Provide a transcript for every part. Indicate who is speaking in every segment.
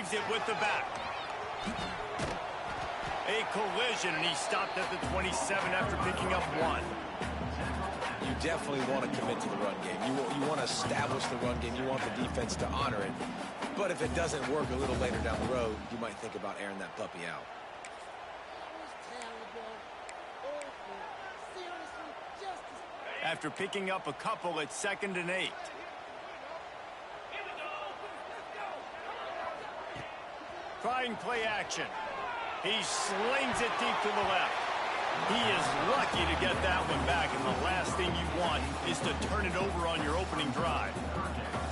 Speaker 1: saves it with the back. A collision, and he stopped at the 27 after picking up 1.
Speaker 2: You definitely want to commit to the run game. You want to establish the run game. You want the defense to honor it. But if it doesn't work a little later down the road, you might think about airing that puppy out.
Speaker 1: After picking up a couple, it's 2nd and 8. Trying play action. He slings it deep to the left. He is lucky to get that one back, and the last thing you want is to turn it over on your opening drive.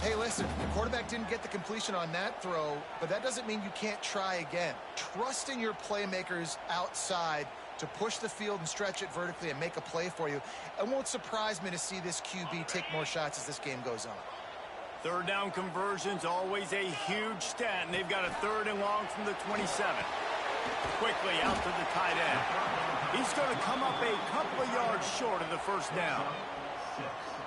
Speaker 3: Hey, listen, the quarterback didn't get the completion on that throw, but that doesn't mean you can't try again. Trust in your playmakers outside to push the field and stretch it vertically and make a play for you. It won't surprise me to see this QB take more shots as this game goes on.
Speaker 1: 3rd down conversion's always a huge stat, and they've got a 3rd and long from the 27. Quickly out to the tight end. He's going to come up a couple of yards short of the 1st down.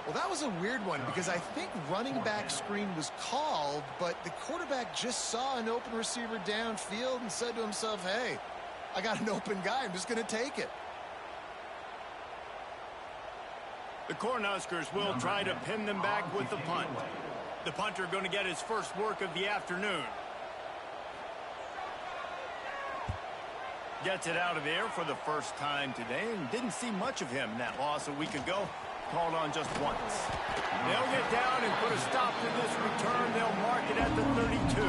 Speaker 3: Well, that was a weird one because I think running back screen was called, but the quarterback just saw an open receiver downfield and said to himself, hey, I got an open guy. I'm just going to take it.
Speaker 1: The Cornhuskers will try to pin them back with the punt. The punter going to get his first work of the afternoon. Gets it out of there for the first time today, and didn't see much of him in that loss a week ago. Called on just once. They'll get down and put a stop to this return. They'll mark it at the 32.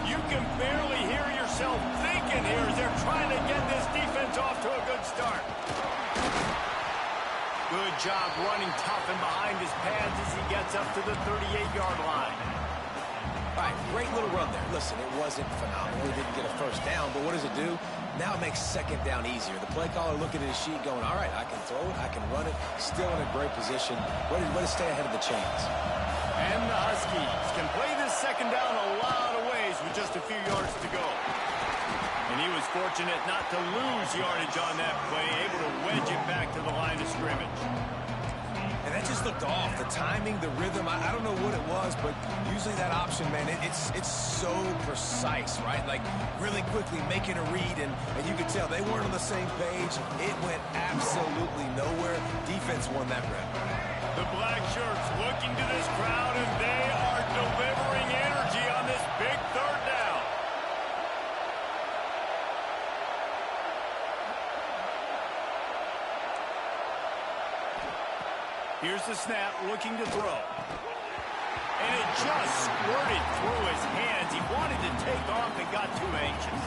Speaker 1: You can barely hear yourself thinking here as they're trying to get this defense off to a good start. Good job running tough and behind his pads as he gets up to the 38-yard line.
Speaker 2: All right, great little run there. Listen, it wasn't phenomenal. He didn't get a 1st down, but what does it do? Now it makes 2nd down easier. The play caller looking at his sheet going, all right, I can throw it, I can run it, still in a great position. Way to stay ahead of the chains.
Speaker 1: And the Huskies can play this 2nd down a lot of ways with just a few yards to go. And he was fortunate not to lose yardage on that play, able to wedge it back to the line of scrimmage.
Speaker 2: And that just looked off. The timing, the rhythm, I don't know what it was, but usually that option, man, it's so precise, right? Like really quickly making a read, and you could tell they weren't on the same page. It went absolutely nowhere. Defense won that rep.
Speaker 1: The black shirts looking to this crowd, and they are delivering energy on this big 3rd down. Here's the snap, looking to throw. And it just squirted through his hands. He wanted to take off and got too anxious.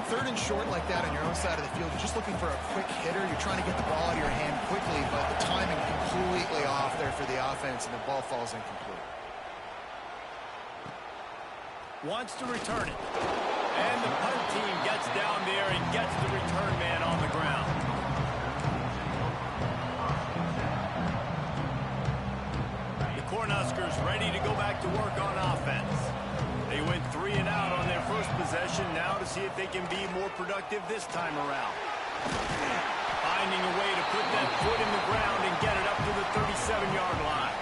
Speaker 3: 3rd and short like that on your own side of the field, you're just looking for a quick hitter. You're trying to get the ball out of your hand quickly, but the timing completely off there for the offense, and the ball falls incomplete.
Speaker 1: Wants to return it. And the punt team gets down there and gets the return man on the ground. The Cornhuskers ready to go back to work on offense. They went 3 and out on their first possession, now to see if they can be more productive this time around. Finding a way to put that foot in the ground and get it up to the 37-yard line.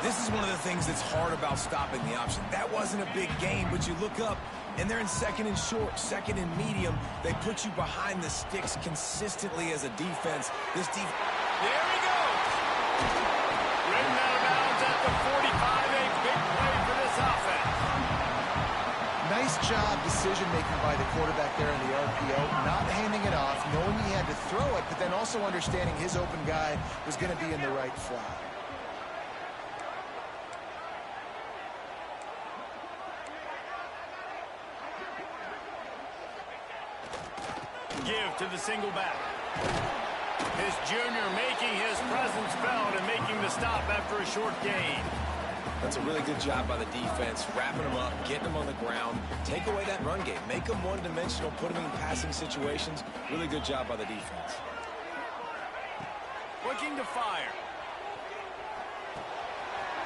Speaker 2: This is one of the things that's hard about stopping the option. That wasn't a big gain, but you look up, and they're in 2nd and short, 2nd and medium. They put you behind the sticks consistently as a defense. There
Speaker 1: he goes! Ridden out of bounds at the 45, a big play for this offense.
Speaker 3: Nice job decision-making by the quarterback there in the RPO, not handing it off, knowing he had to throw it, but then also understanding his open guy was going to be in the right flat.
Speaker 1: Give to the single back. His junior making his presence felt and making the stop after a short gain.
Speaker 2: That's a really good job by the defense, wrapping them up, getting them on the ground, take away that run game, make them one-dimensional, put them in passing situations. Really good job by the defense.
Speaker 1: Looking to fire.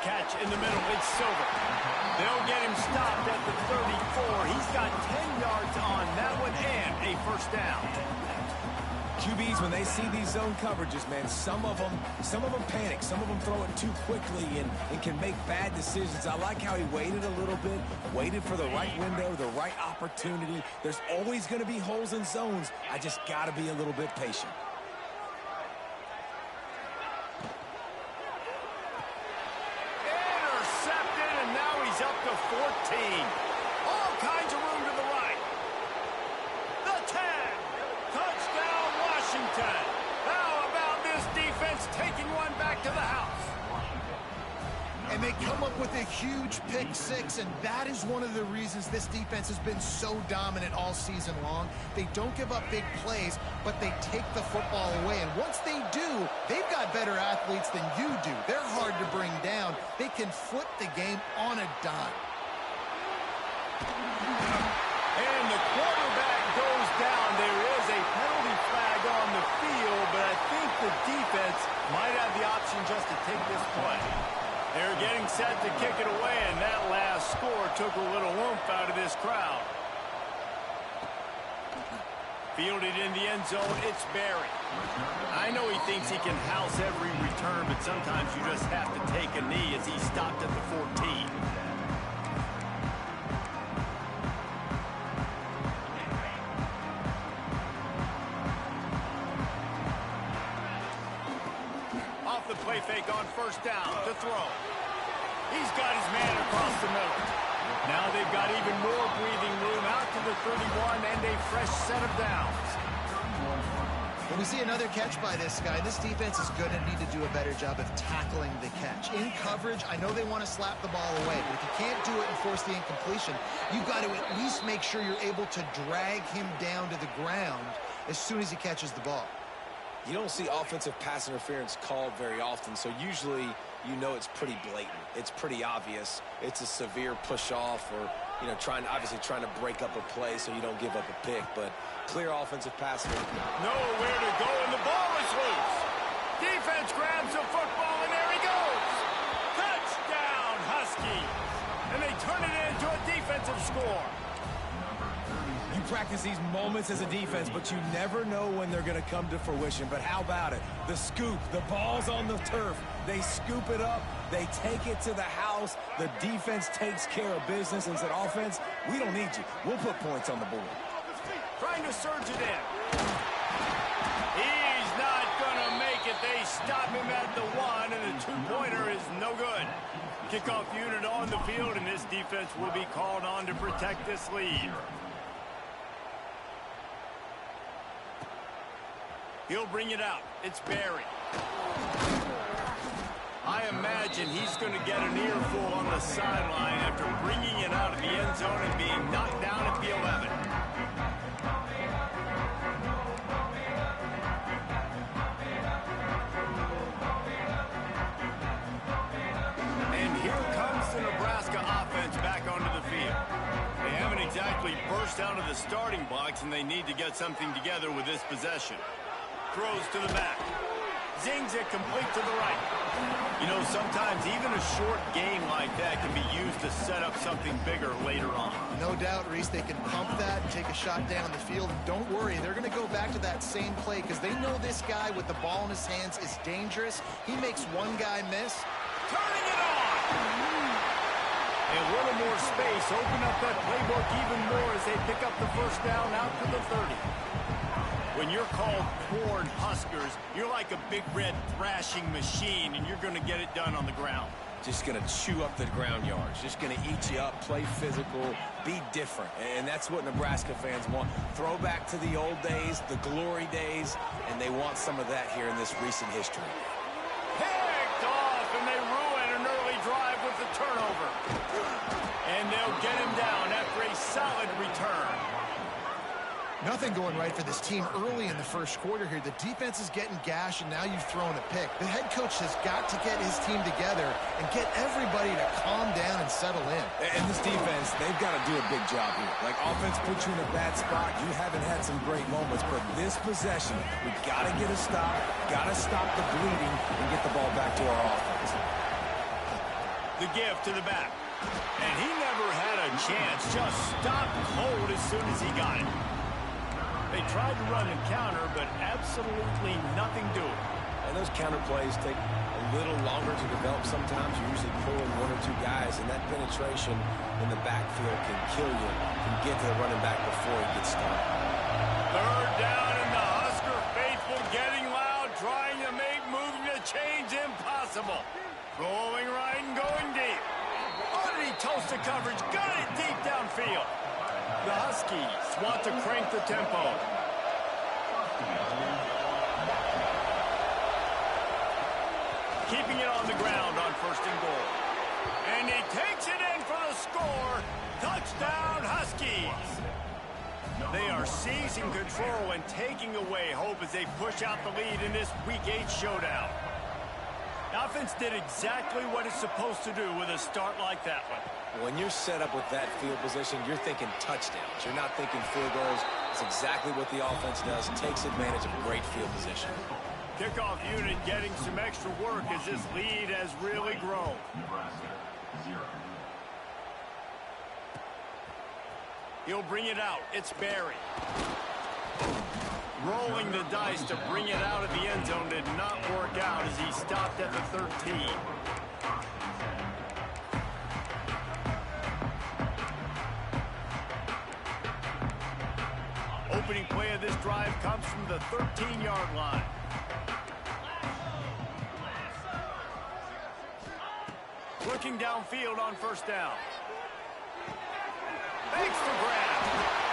Speaker 1: catch in the middle. It's Silver. They'll get him stopped at the 34. He's got 10 yards on that one and a first down.
Speaker 2: QBs, when they see these zone coverages, man, some of them panic. Some of them throw it too quickly and can make bad decisions. I like how he waited a little bit, waited for the right window, the right opportunity. There's always going to be holes in zones. I just got to be a little bit patient.
Speaker 1: Intercepted, and now he's up to 14. All kinds of room to the right. The 10. Touchdown, Washington. How about this defense taking one back to the house?
Speaker 3: And they come up with a huge pick six, and that is one of the reasons this defense has been so dominant all season long. They don't give up big plays, but they take the football away. And once they do, they've got better athletes than you do. They're hard to bring down. They can flip the game on a dime.
Speaker 1: And the quarterback goes down. There is a penalty flag on the field, but I think the defense might have the option just to take this play. They're getting set to kick it away, and that last score took a little oomph out of this crowd. Fielded in the end zone, it's Barry. I know he thinks he can house every return, but sometimes you just have to take a knee as he stopped at the 14. The play fake on first down to throw. He's got his man across the middle. Now they've got even more breathing room out to the 31 and a fresh set of downs.
Speaker 3: When we see another catch by this guy, this defense is going to need to do a better job of tackling the catch. In coverage, I know they want to slap the ball away, but if you can't do it and force the incompletion, you've got to at least make sure you're able to drag him down to the ground as soon as he catches the ball.
Speaker 2: You don't see offensive pass interference called very often, so usually you know it's pretty blatant. It's pretty obvious. It's a severe push-off or, you know, obviously trying to break up a play so you don't give up a pick, but clear offensive pass interference.
Speaker 1: Nowhere to go, and the ball is loose. Defense grabs the football, and there he goes. Touchdown, Huskies. And they turn it into a defensive score.
Speaker 2: You practice these moments as a defense, but you never know when they're going to come to fruition. But how about it? The scoop, the ball's on the turf. They scoop it up. They take it to the house. The defense takes care of business and said, offense, we don't need you. We'll put points on the board.
Speaker 1: Trying to surge it in. He's not going to make it. They stop him at the 1, and the two-pointer is no good. Kickoff unit on the field, and this defense will be called on to protect this lead. He'll bring it out. It's Barry. I imagine he's going to get an earful on the sideline after bringing it out of the end zone and being knocked down at the 11. And here comes the Nebraska offense back onto the field. They haven't exactly burst out of the starting blocks, and they need to get something together with this possession. Throws to the back. Zings it complete to the right. You know, sometimes even a short game like that can be used to set up something bigger later on.
Speaker 3: No doubt, Reese, they can pump that and take a shot down the field. And don't worry, they're going to go back to that same play because they know this guy with the ball in his hands is dangerous. He makes one guy miss.
Speaker 1: Turning it on! A little more space. Open up that playbook even more as they pick up the first down out to the 30. When you're called Corn Huskers, you're like a big red thrashing machine, and you're going to get it done on the ground.
Speaker 2: Just going to chew up the ground yards. Just going to eat you up, play physical, be different. And that's what Nebraska fans want. Throw back to the old days, the glory days, and they want some of that here in this recent history.
Speaker 1: Picked off, and they ruin an early drive with the turnover. And they'll get him down after a solid return.
Speaker 3: Nothing going right for this team early in the first quarter here. The defense is getting gashed, and now you've thrown a pick. The head coach has got to get his team together and get everybody to calm down and settle in.
Speaker 2: And this defense, they've got to do a big job here. Like, offense puts you in a bad spot. You haven't had some great moments, but this possession, we've got to get a stop, got to stop the bleeding, and get the ball back to our offense.
Speaker 1: The give to the back. And he never had a chance. Just stopped cold as soon as he got it. They tried to run the counter, but absolutely nothing doing.
Speaker 2: And those counter plays take a little longer to develop sometimes. You're usually pulling one or two guys, and that penetration in the backfield can kill you, can get to the running back before he gets started.
Speaker 1: Third down, and the Husker faithful getting loud, trying to make moving the chains impossible. Going right and going deep. Oh, did he toast the coverage? Got it deep downfield. The Huskies want to crank the tempo. Keeping it on the ground on 1st and goal. And he takes it in for the score. Touchdown, Huskies. They are seizing control and taking away hope as they push out the lead in this Week 8 showdown. The offense did exactly what it's supposed to do with a start like that one.
Speaker 2: When you're set up with that field position, you're thinking touchdowns. You're not thinking field goals. It's exactly what the offense does. Takes advantage of a great field position.
Speaker 1: Kickoff unit getting some extra work as this lead has really grown. He'll bring it out. It's Barry. Rolling the dice to bring it out of the end zone did not work out as he stopped at the 13. Opening play of this drive comes from the 13-yard line. Looking downfield on 1st down. Makes the grab.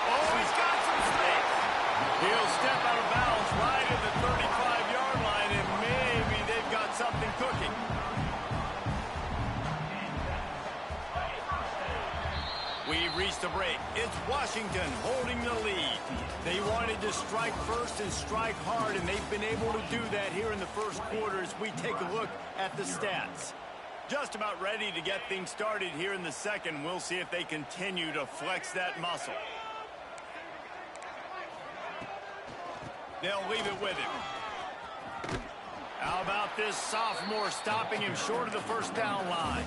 Speaker 1: Oh, he's got some space. He'll step out of bounds right at the 35-yard line, and maybe they've got something cooking. We've reached the break. It's Washington holding the lead. They wanted to strike first and strike hard, and they've been able to do that here in the first quarter as we take a look at the stats. Just about ready to get things started here in the second. We'll see if they continue to flex that muscle. They'll leave it with him. How about this sophomore stopping him short of the 1st down line?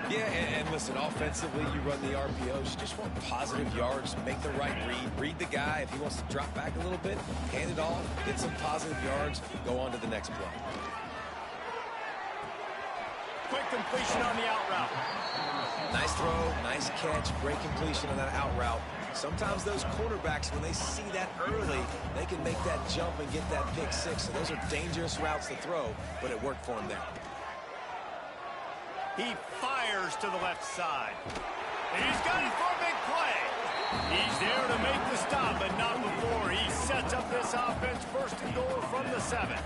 Speaker 2: Yeah, and listen, offensively, you run the RPOs. You just want positive yards, make the right read the guy. If he wants to drop back a little bit, hand it off, get some positive yards, go on to the next play.
Speaker 1: Quick completion on the out route.
Speaker 2: Nice throw, nice catch, great completion on that out route. Sometimes those quarterbacks, when they see that early, they can make that jump and get that pick six. So those are dangerous routes to throw, but it worked for him there.
Speaker 1: He fires to the left side. He's got it for a big play. He's there to make the stop, but not before he sets up this offense 1st and goal from the 7.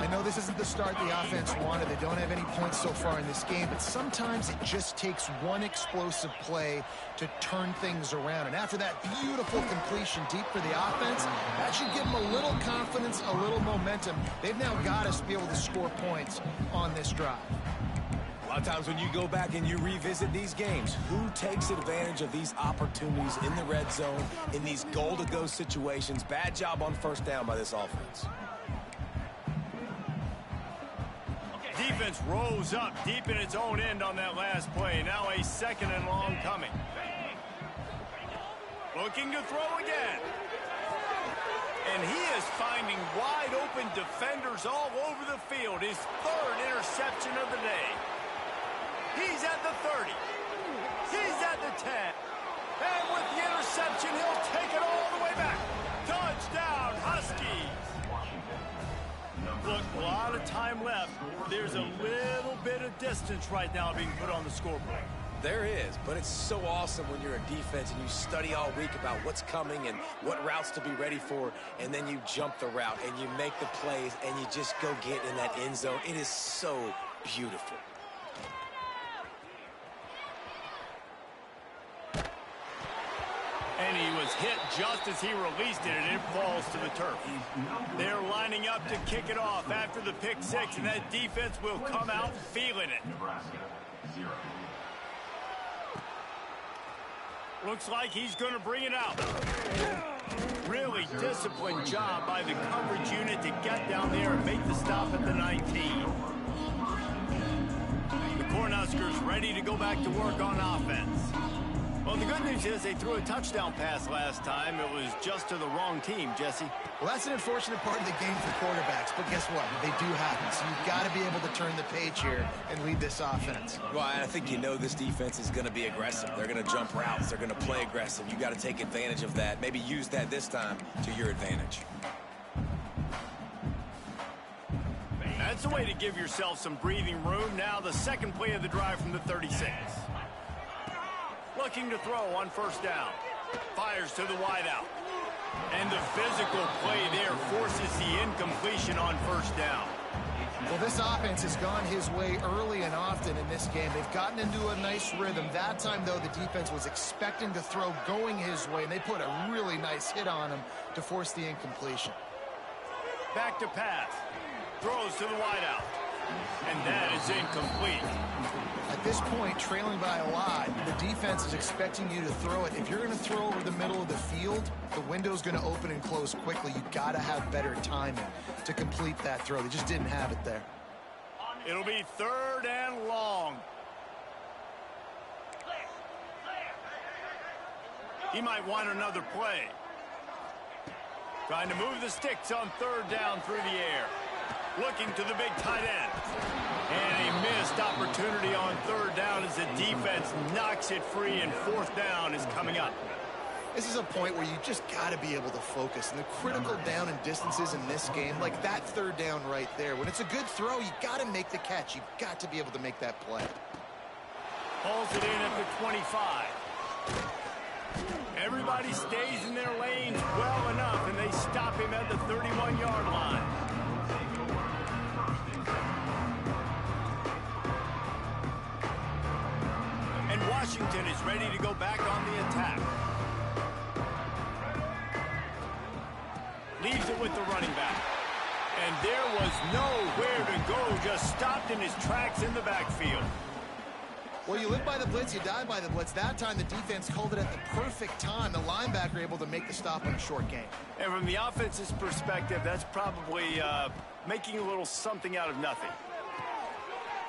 Speaker 3: I know this isn't the start the offense wanted. They don't have any points so far in this game, but sometimes it just takes one explosive play to turn things around. And after that beautiful completion deep for the offense, that should give them a little confidence, a little momentum. They've now got us to be able to score points on this drive.
Speaker 2: A lot of times when you go back and you revisit these games, who takes advantage of these opportunities in the red zone, in these goal-to-go situations? Bad job on 1st down by this offense.
Speaker 1: Defense rose up deep in its own end on that last play. Now a 2nd and long coming. Looking to throw again. And he is finding wide open defenders all over the field. His 3rd interception of the day. He's at the 30. He's at the 10. And with the interception, he'll take it all the way back. Touchdown, Huskies. Look, a lot of time left. There's a little bit of distance right now being put on the scoreboard.
Speaker 2: There is, but it's so awesome when you're a defense and you study all week about what's coming and what routes to be ready for, and then you jump the route and you make the plays and you just go get in that end zone. It is so beautiful.
Speaker 1: And he was hit just as he released it, and it falls to the turf. They're lining up to kick it off after the pick six, and that defense will come out feeling it. Looks like he's going to bring it out. Really disciplined job by the coverage unit to get down there and make the stop at the 19. The Cornhuskers ready to go back to work on offense. Well, the good news is they threw a touchdown pass last time. It was just to the wrong team, Jesse.
Speaker 3: Well, that's an unfortunate part of the game for quarterbacks, but guess what? They do happen, so you've got to be able to turn the page here and lead this offense.
Speaker 2: Well, I think you know this defense is going to be aggressive. They're going to jump routes. They're going to play aggressive. You got to take advantage of that. Maybe use that this time to your advantage.
Speaker 1: That's a way to give yourself some breathing room. Now the second play of the drive from the 36. Looking to throw on first down. Fires to the wideout. And the physical play there forces the incompletion on first down.
Speaker 3: Well, this offense has gone his way early and often in this game. They've gotten into a nice rhythm. That time, though, the defense was expecting to throw going his way, and they put a really nice hit on him to force the incompletion.
Speaker 1: Back to pass. Throws to the wideout. And that is incomplete.
Speaker 3: At this point, trailing by a lot, the defense is expecting you to throw it. If you're going to throw over the middle of the field, the window's going to open and close quickly. You've got to have better timing to complete that throw. They just didn't have it there.
Speaker 1: It'll be 3rd and long. He might want another play. Trying to move the sticks on 3rd down through the air. Looking to the big tight end. And a missed opportunity on 3rd down as the defense knocks it free, and 4th down is coming up.
Speaker 3: This is a point where you just got to be able to focus. And the critical down and distances in this game, like that 3rd down right there, when it's a good throw, you got to make the catch. You've got to be able to make that play.
Speaker 1: Pulls it in at the 25. Everybody stays in their lanes well enough, and they stop him at the 31-yard line. And Washington is ready to go back on the attack. Leaves it with the running back. And there was nowhere to go, just stopped in his tracks in the backfield.
Speaker 3: Well, you live by the blitz, you die by the blitz. That time, the defense called it at the perfect time. The linebacker able to make the stop on a short gain.
Speaker 1: And from the offense's perspective, that's probably making a little something out of nothing.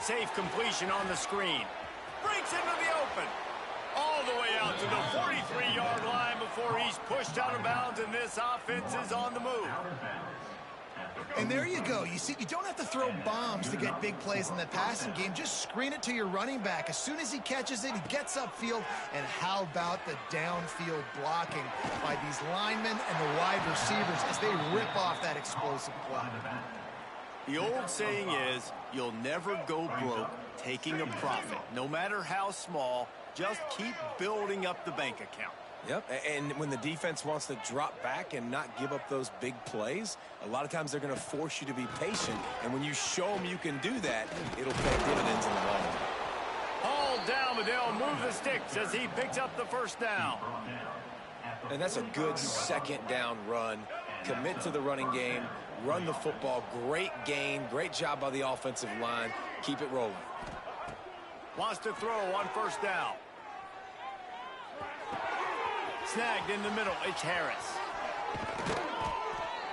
Speaker 1: Safe completion on the screen. Breaks into the open. All the way out to the 43-yard line before he's pushed out of bounds, and this offense is on the move.
Speaker 3: And there you go. You see, you don't have to throw bombs to get big plays in the passing game. Just screen it to your running back. As soon as he catches it, he gets upfield. And how about the downfield blocking by these linemen and the wide receivers as they rip off that explosive play.
Speaker 1: The old saying is, you'll never go broke taking a profit. No matter how small, just keep building up the bank account.
Speaker 2: Yep, and when the defense wants to drop back and not give up those big plays, a lot of times they're going to force you to be patient. And when you show them you can do that, it'll pay dividends in the long run.
Speaker 1: Hauled down, but they'll move the sticks as he picks up the first down.
Speaker 2: And that's a good second down run. Commit to the running game, run the football. Great gain, great job by the offensive line. Keep it rolling.
Speaker 1: Wants to throw on first down. Snagged in the middle, it's Harris.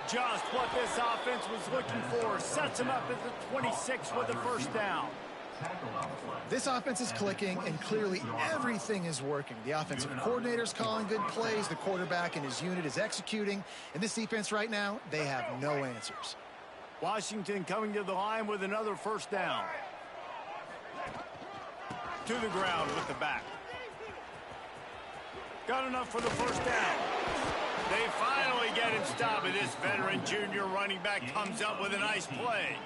Speaker 1: Just what this offense was looking for. Sets him up at the 26 with the first down.
Speaker 3: This offense is clicking, and clearly everything is working. The offensive coordinator's calling good plays. The quarterback and his unit is executing. And this defense right now, they have no answers.
Speaker 1: Washington coming to the line with another first down. To the ground with the back. Got enough for the first down. They finally get him stopped, and this veteran junior running back comes up with a nice play.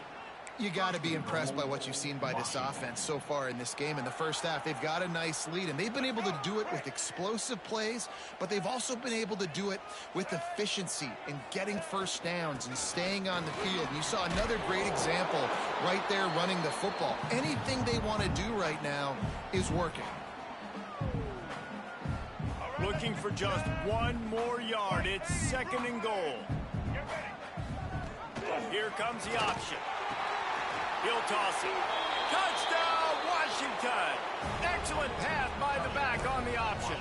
Speaker 3: You got to be impressed by what you've seen by this offense so far in this game. In the first half, they've got a nice lead, and they've been able to do it with explosive plays, but they've also been able to do it with efficiency and getting first downs and staying on the field. And you saw another great example right there running the football. Anything they want to do right now is working.
Speaker 1: Looking for just one more yard. It's 2nd and goal. Here comes the option. He'll toss it. Touchdown, Washington. Excellent pass by the back on the option.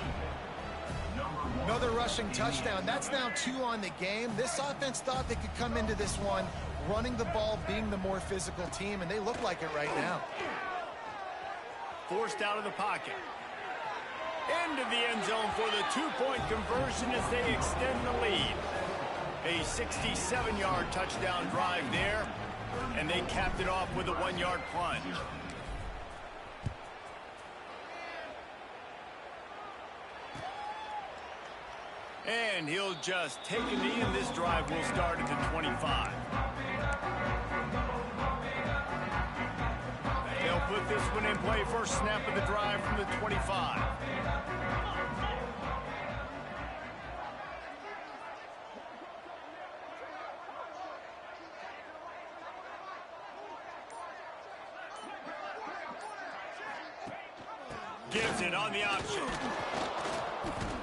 Speaker 3: Another rushing touchdown. That's now 2 on the game. This offense thought they could come into this one running the ball, being the more physical team, and they look like it right now.
Speaker 1: forced out of the pocket. Into the end zone for the two-point conversion as they extend the lead. A 67-yard touchdown drive there, and they capped it off with a 1-yard plunge. And he'll just take a knee, and this drive will start at the 25. They'll put this one in play. First snap of the drive from the 25. Gives it on the option.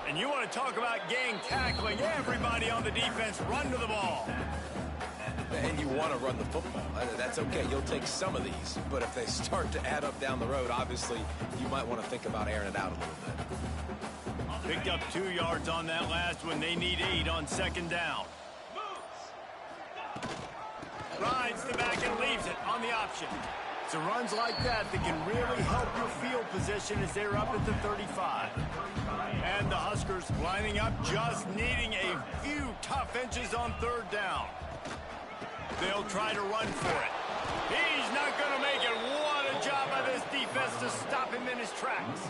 Speaker 1: And you want to talk about gang tackling. Everybody on the defense run to the ball.
Speaker 2: And you want to run the football. That's okay. You'll take some of these. But if they start to add up down the road, obviously, you might want to think about airing it out a little bit.
Speaker 1: Picked up 2 yards on that last one. They need 8 on second down. Rides the back and leaves it on the option. So runs like that can really help your field position as they're up at the 35. And the Huskers lining up, just needing a few tough inches on third down. They'll try to run for it. He's not going to make it. What a job by this defense to stop him in his tracks.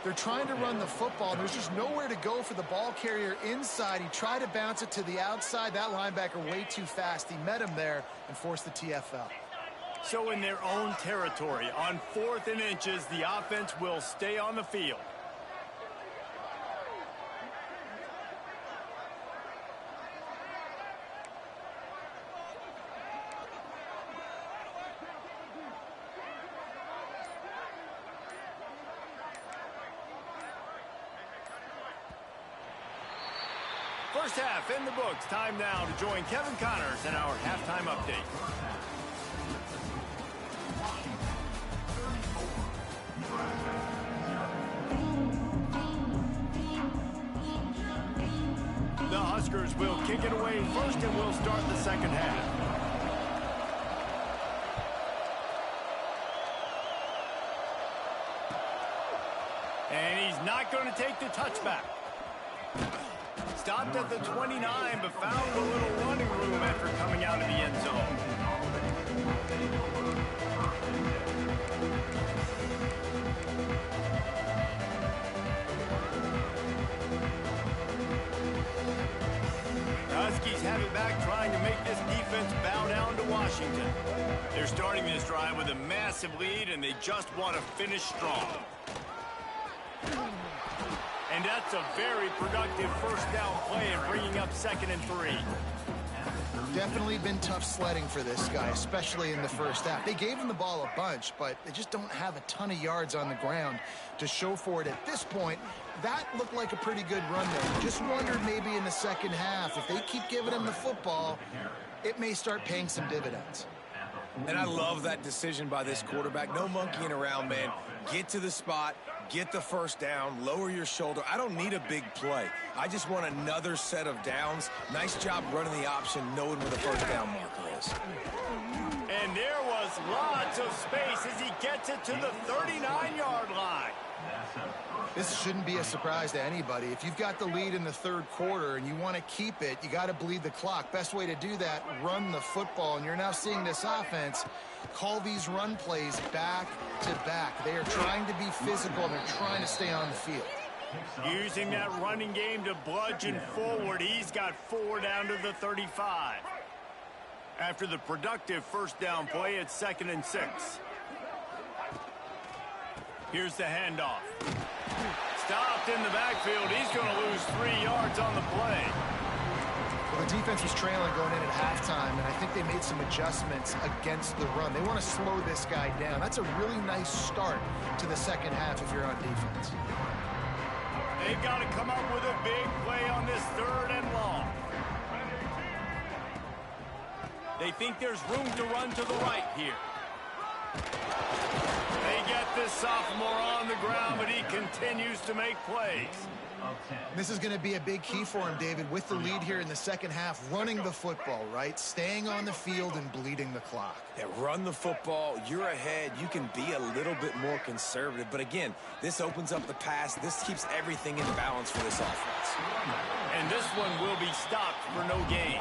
Speaker 3: They're trying to run the football. There's just nowhere to go for the ball carrier inside. He tried to bounce it to the outside. That linebacker way too fast. He met him there and forced the TFL.
Speaker 1: So in their own territory, on 4th and inches, the offense will stay on the field. First half in the books. Time now to join Kevin Connors in our halftime update. The Huskers will kick it away first, and we'll start the second half. And he's not going to take the touchback. Stopped at the 29, but found a little running room after coming out of the end zone. Huskies have it back, trying to make this defense bow down to Washington. They're starting this drive with a massive lead, and they just want to finish strong. And that's a very productive first down play and bringing up 2nd and 3.
Speaker 3: Definitely been tough sledding for this guy, especially in the first half. They gave him the ball a bunch, but they just don't have a ton of yards on the ground to show for it at this point. That looked like a pretty good run there. Just wondered maybe in the second half, if they keep giving him the football, it may start paying some dividends.
Speaker 2: And I love that decision by this quarterback. No monkeying around, man. Get to the spot, get the first down, lower your shoulder. I don't need a big play. I just want another set of downs. Nice job running the option, knowing where the first down marker is.
Speaker 1: And there was lots of space as he gets it to the 39-yard line.
Speaker 3: This shouldn't be a surprise to anybody. If you've got the lead in the third quarter and you want to keep it, you got to bleed the clock. Best way to do that, run the football. And you're now seeing this offense call these run plays back to back. They are trying to be physical, and they're trying to stay on the field.
Speaker 1: Using that running game to bludgeon forward. He's got 4 down to the 35. After the productive first down play, it's 2nd and 6. Here's the handoff. Stopped in the backfield. He's going to lose 3 yards on the play.
Speaker 3: Well, the defense was trailing going in at halftime, and I think they made some adjustments against the run. They want to slow this guy down. That's a really nice start to the second half if you're on defense.
Speaker 1: They've got to come up with a big play on this 3rd and long. They think there's room to run to the right here. They get this The sophomore on the ground, but he continues to make plays.
Speaker 3: This is going to be a big key for him, David, with the lead here in the second half, running the football, right? Staying on the field and bleeding the clock.
Speaker 2: Yeah, run the football. You're ahead. You can be a little bit more conservative. But again, this opens up the pass. This keeps everything in balance for this offense.
Speaker 1: And this one will be stopped for no gain.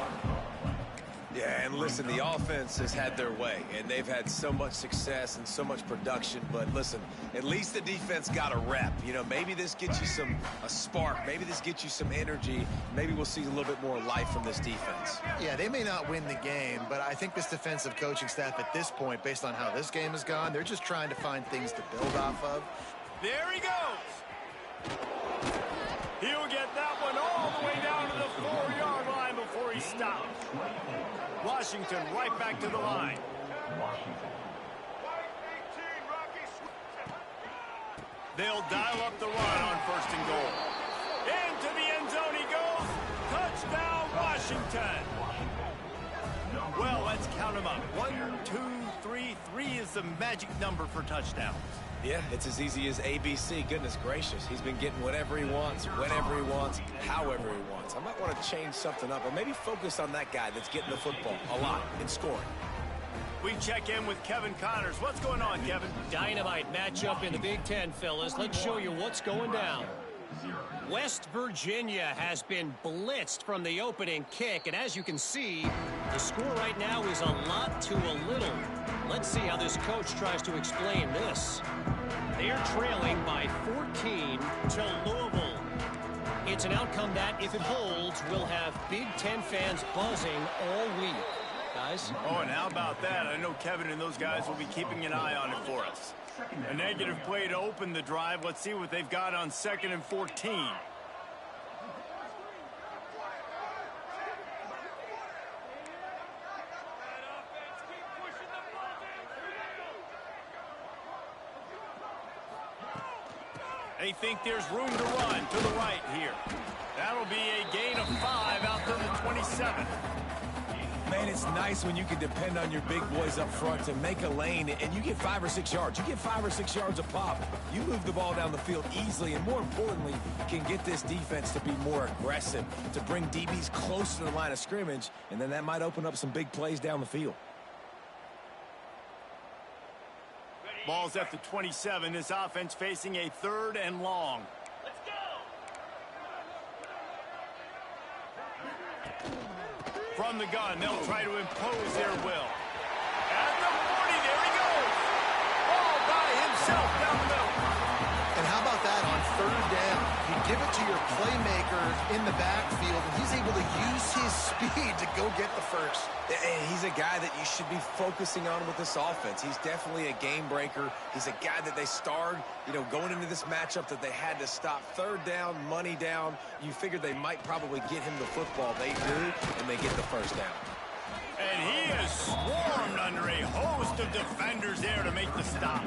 Speaker 2: Yeah, and listen, the offense has had their way, and they've had so much success and so much production. But listen, at least the defense got a rep. You know, maybe this gets you a spark. Maybe this gets you some energy. Maybe we'll see a little bit more life from this defense.
Speaker 3: Yeah, they may not win the game, but I think this defensive coaching staff at this point, based on how this game has gone, they're just trying to find things to build off of.
Speaker 1: There he goes. He'll get that one all the way down to the 4-yard line before he stops. Washington right back to the line. They'll dial up the run on 1st and goal. Into the end zone he goes. Touchdown, Washington. Well, let's count them up. 1, 2, 3. 3 is the magic number for touchdowns.
Speaker 2: Yeah, it's as easy as ABC. Goodness gracious. He's been getting whatever he wants, whenever he wants, however he wants. I might want to change something up or maybe focus on that guy that's getting the football a lot in scoring.
Speaker 1: We check in with Kevin Connors. What's going on, Kevin?
Speaker 4: Dynamite matchup in the Big Ten, fellas. Let's show you what's going down. West Virginia has been blitzed from the opening kick, and as you can see, the score right now is a lot to a little. Let's see how this coach tries to explain this. They're trailing by 14 to Louisville. It's an outcome that, if it holds, will have Big Ten fans buzzing all week. Guys?
Speaker 1: Oh, and how about that? I know Kevin and those guys will be keeping an eye on it for us. A negative play to open the drive. Let's see what they've got on 2nd and 14. They think there's room to run to the right here. That'll be a gain of 5 out to the 27.
Speaker 2: Man, it's nice when you can depend on your big boys up front to make a lane, and you get 5 or 6 yards. You get 5 or 6 yards a pop. You move the ball down the field easily, and more importantly, can get this defense to be more aggressive, to bring DBs close to the line of scrimmage, and then that might open up some big plays down the field.
Speaker 1: Ball's at the 27. This offense facing a 3rd and long. Let's go! From the gun, they'll try to impose their will. At the 40, there he goes! All by himself down the middle.
Speaker 3: And how about that on 3rd down? You give it to your playmaker in the backfield, and he's able to use his speed to go get the first.
Speaker 2: And he's a guy that you should be focusing on with this offense. He's definitely a game breaker. He's a guy that they starred, going into this matchup that they had to stop. 3rd down, money down. You figured they might probably get him the football. They do, and they get the 1st down.
Speaker 1: And he is swarmed under a host of defenders there to make the stop.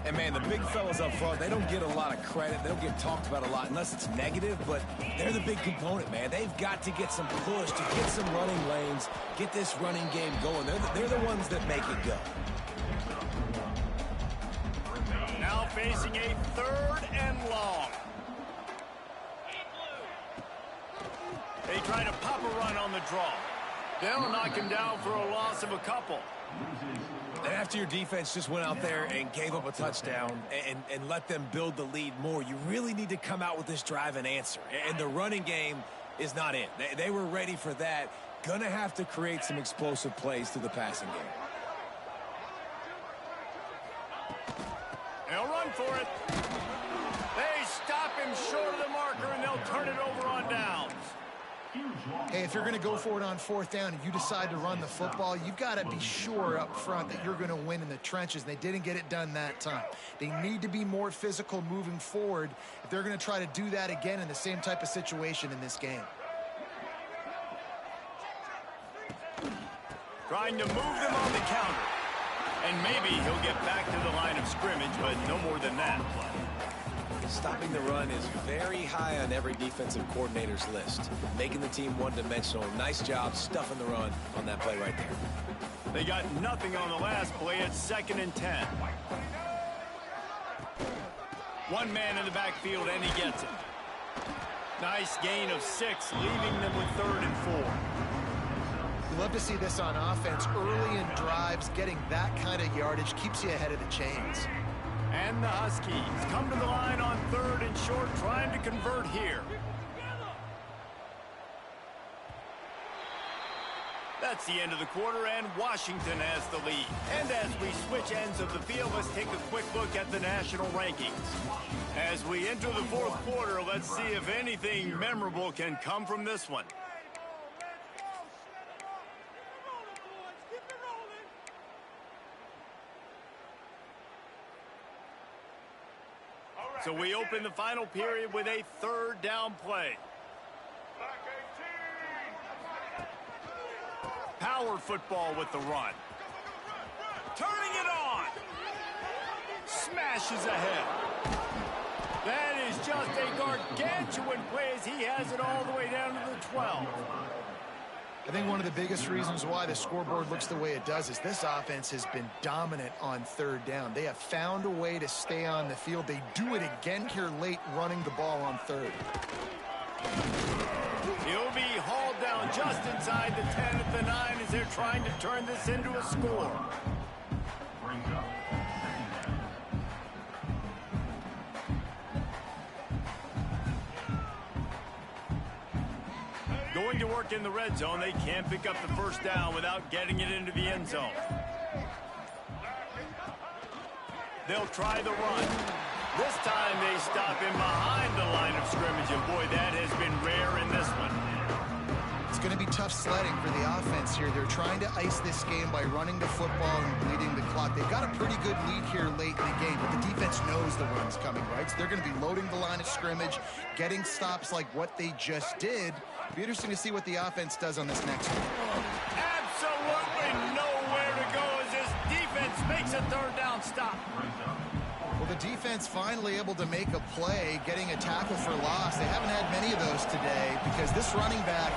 Speaker 2: And, man, the big fellas up front, they don't get a lot of credit. They don't get talked about a lot unless it's negative, but they're the big component, man. They've got to get some push, to get some running lanes, get this running game going. They're the ones that make it go.
Speaker 1: Now facing a 3rd and long. They try to pop a run on the draw. They'll knock him down for a loss of a couple.
Speaker 2: And after your defense just went out there and gave up a touchdown and let them build the lead more, you really need to come out with this drive and answer. And the running game is not in. They were ready for that. Gonna have to create some explosive plays through the passing game.
Speaker 1: They'll run for it. They stop him short of the marker, and they'll turn it over on downs.
Speaker 3: Hey, if you're going to go for it on 4th down and you decide to run the football, you've got to be sure up front that you're going to win in the trenches. They didn't get it done that time. They need to be more physical moving forward if they're going to try to do that again in the same type of situation in this game.
Speaker 1: Trying to move them on the counter. And maybe he'll get back to the line of scrimmage, but no more than that.
Speaker 2: Stopping the run is very high on every defensive coordinator's list. Making the team one-dimensional. Nice job stuffing the run on that play right there.
Speaker 1: They got nothing on the last play at 2nd and 10. One man in the backfield, and he gets it. Nice gain of 6, leaving them with 3rd and 4.
Speaker 3: You love to see this on offense. Early in drives, getting that kind of yardage keeps you ahead of the chains.
Speaker 1: And the Huskies come to the line on 3rd and short, trying to convert here. That's the end of the quarter, and Washington has the lead. And as we switch ends of the field, let's take a quick look at the national rankings. As we enter the 4th quarter, let's see if anything memorable can come from this one. So we open the final period with a 3rd down play. Power football with the run. Turning it on. Smashes ahead. That is just a gargantuan play as he has it all the way down to the 12.
Speaker 3: I think one of the biggest reasons why the scoreboard looks the way it does is this offense has been dominant on 3rd down. They have found a way to stay on the field. They do it again here late, running the ball on 3rd.
Speaker 1: He'll be hauled down just inside the 10 at the 9 as they're trying to turn this into a score. Going to work in the red zone, they can't pick up the 1st down without getting it into the end zone. They'll try the run. This time they stop him behind the line of scrimmage, and boy, that has been rare in this one.
Speaker 3: It's going to be tough sledding for the offense here. They're trying to ice this game by running the football and bleeding the clock. They've got a pretty good lead here late in the game, but the defense knows the run's coming, right? So they're going to be loading the line of scrimmage, getting stops like what they just did. It'll be interesting to see what the offense does on this next one.
Speaker 1: Absolutely nowhere to go as this defense makes a 3rd down stop.
Speaker 3: Well, the defense finally able to make a play, getting a tackle for loss. They haven't had many of those today because this running back...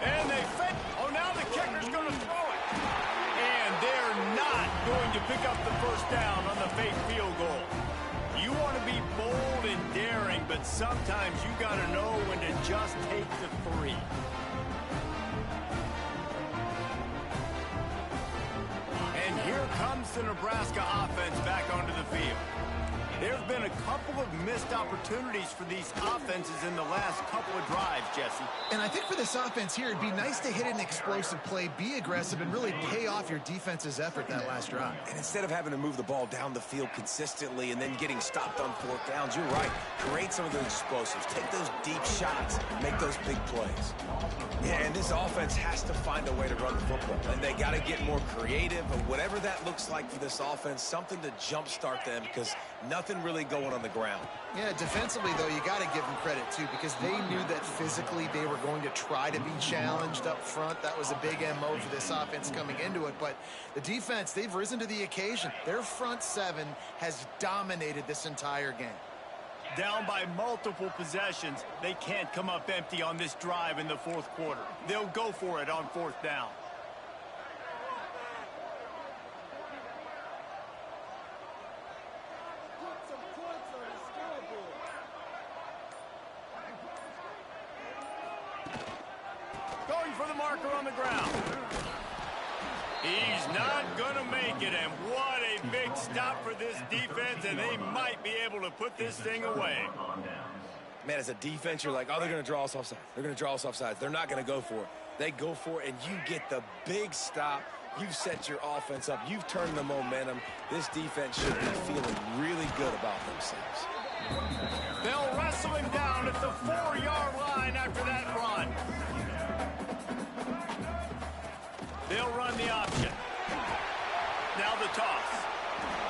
Speaker 1: And they fake. Oh, now the kicker's going to throw it. And they're not going to pick up the 1st down on the fake field goal. You want to be bold and daring, but sometimes you got to know when to just take the 3. And here comes the Nebraska offense back onto the field. There have been a couple of missed opportunities for these offenses in the last couple of drives, Jesse.
Speaker 3: And I think for this offense here, it'd be nice to hit an explosive play, be aggressive, and really pay off your defense's effort that last drive.
Speaker 2: And instead of having to move the ball down the field consistently and then getting stopped on 4th downs, you're right. Create some of those explosives. Take those deep shots. Make those big plays. Yeah, and this offense has to find a way to run the football. And they got to get more creative, or whatever that looks like for this offense, something to jumpstart them, because nothing really going on the ground.
Speaker 3: Yeah, defensively, though, you got to give them credit, too, because they knew that physically they were going to try to be challenged up front. That was a big MO for this offense coming into it. But the defense, they've risen to the occasion. Their front 7 has dominated this entire game.
Speaker 1: Down by multiple possessions, they can't come up empty on this drive in the 4th quarter. They'll go for it on 4th down. Going for the marker on the ground. He's not going to make it, and what a big stop for this defense, and they might be able to put this thing away.
Speaker 2: Man, as a defense, you're like, oh, they're going to draw us offside. They're going to draw us offside. They're not going to go for it. They go for it, and you get the big stop. You've set your offense up. You've turned the momentum. This defense should be feeling really good about themselves.
Speaker 1: They'll wrestle him down at the 4-yard line after that run. They'll run the option. Now the toss.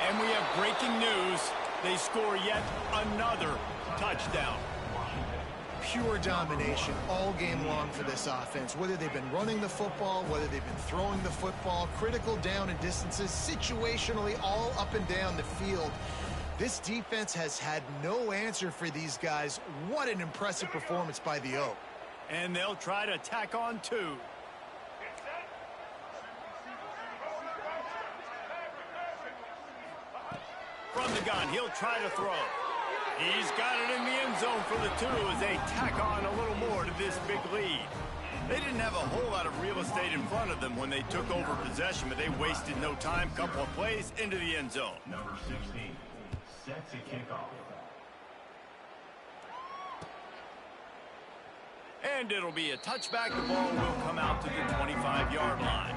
Speaker 1: And we have breaking news. They score yet another touchdown.
Speaker 3: Pure domination all game long for this offense. Whether they've been running the football, whether they've been throwing the football, critical down and distances, situationally all up and down the field. This defense has had no answer for these guys. What an impressive performance by the O.
Speaker 1: And they'll try to tack on 2. From the gun, he'll try to throw. He's got it in the end zone for the 2 as they tack on a little more to this big lead. They didn't have a whole lot of real estate in front of them when they took over possession, but they wasted no time. Couple of plays into the end zone.
Speaker 5: Number 16 sets a kickoff.
Speaker 1: And it'll be a touchback. The ball will come out to the 25-yard line.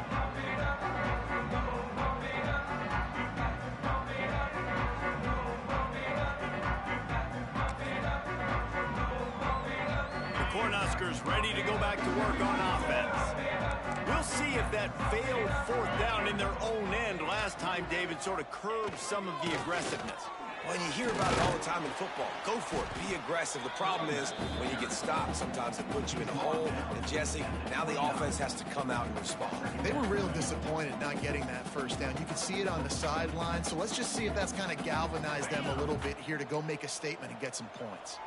Speaker 1: Cornhuskers ready to go back to work on offense. We'll see if that failed 4th down in their own end last time, David, sort of curbed some of the aggressiveness.
Speaker 2: Well, you hear about it all the time in football. Go for it. Be aggressive. The problem is when you get stopped, sometimes it puts you in a hole. And, Jesse, now the offense has to come out and respond.
Speaker 3: They were real disappointed not getting that 1st down. You can see it on the sideline. So let's just see if that's kind of galvanized them a little bit here to go make a statement and get some points.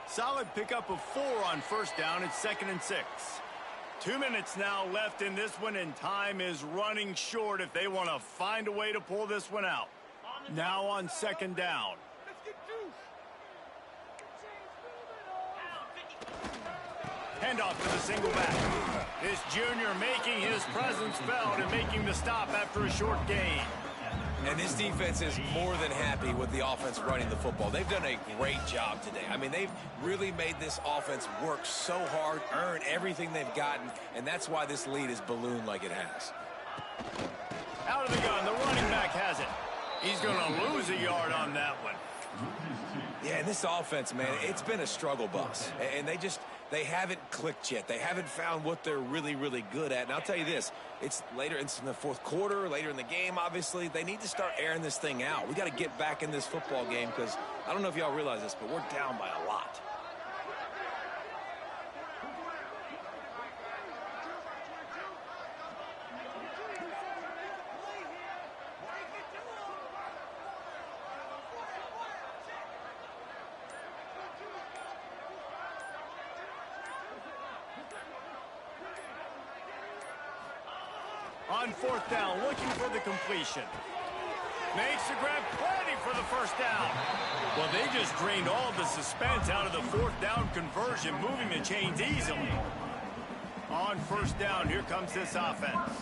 Speaker 1: Solid pickup of 4 on 1st down. It's 2nd and 6. 2 minutes now left in this one, and time is running short if they want to find a way to pull this one out. Now on 2nd down. Handoff to the single back. This junior making his presence felt and making the stop after a short gain.
Speaker 2: And this defense is more than happy with the offense running the football. They've done a great job today. I mean, they've really made this offense work so hard, earn everything they've gotten, and that's why this lead is ballooned like it has.
Speaker 1: Out of the gun, the running back has it. He's going to lose a yard on that one.
Speaker 2: Yeah, and this offense, man, it's been a struggle bus. And they haven't clicked yet. They haven't found what they're really, really good at. And I'll tell you this, it's later in the 4th quarter, later in the game, obviously. They need to start airing this thing out. We got to get back in this football game because I don't know if y'all realize this, but we're down by a lot.
Speaker 1: On 4th down, looking for the completion. Makes the grab, plenty for the 1st down. Well, they just drained all the suspense out of the 4th down conversion, moving the chains easily. On 1st down, here comes this offense.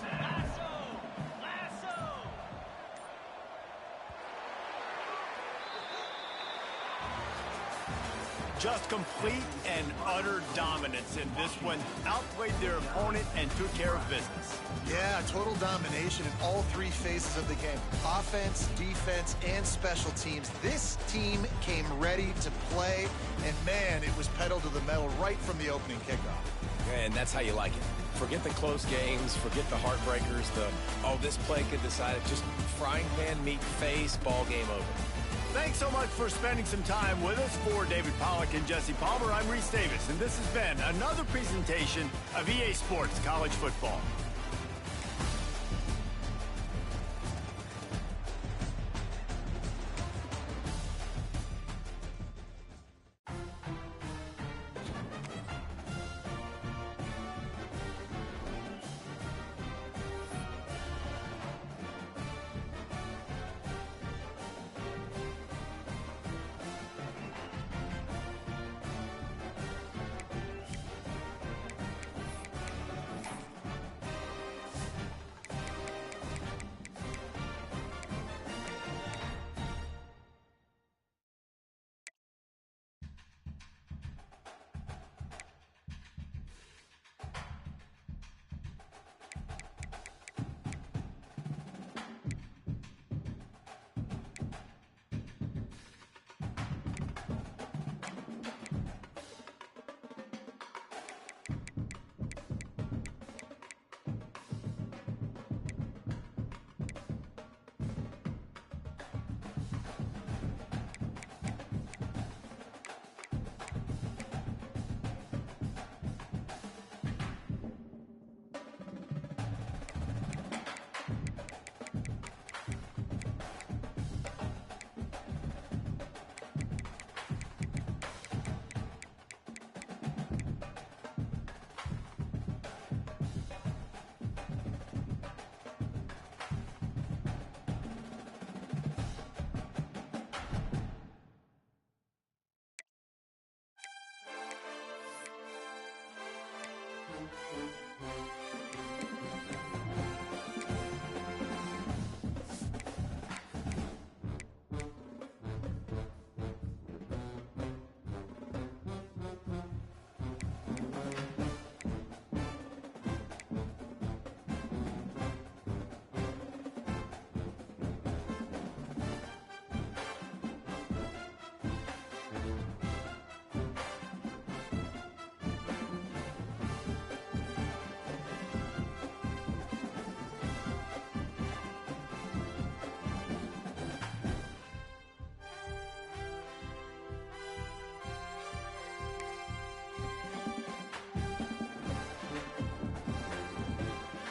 Speaker 1: Just complete and utter dominance in this one. Outplayed their opponent and took care of business.
Speaker 3: Yeah, total domination in all 3 phases of the game. Offense, defense, and special teams. This team came ready to play, and man, it was pedal to the metal right from the opening kickoff.
Speaker 2: And that's how you like it. Forget the close games, forget the heartbreakers, this play could decide it. Just frying pan, meat face, ball game over.
Speaker 1: Thanks so much for spending some time with us. For David Pollack and Jesse Palmer, I'm Reese Davis, and this has been another presentation of EA Sports College Football.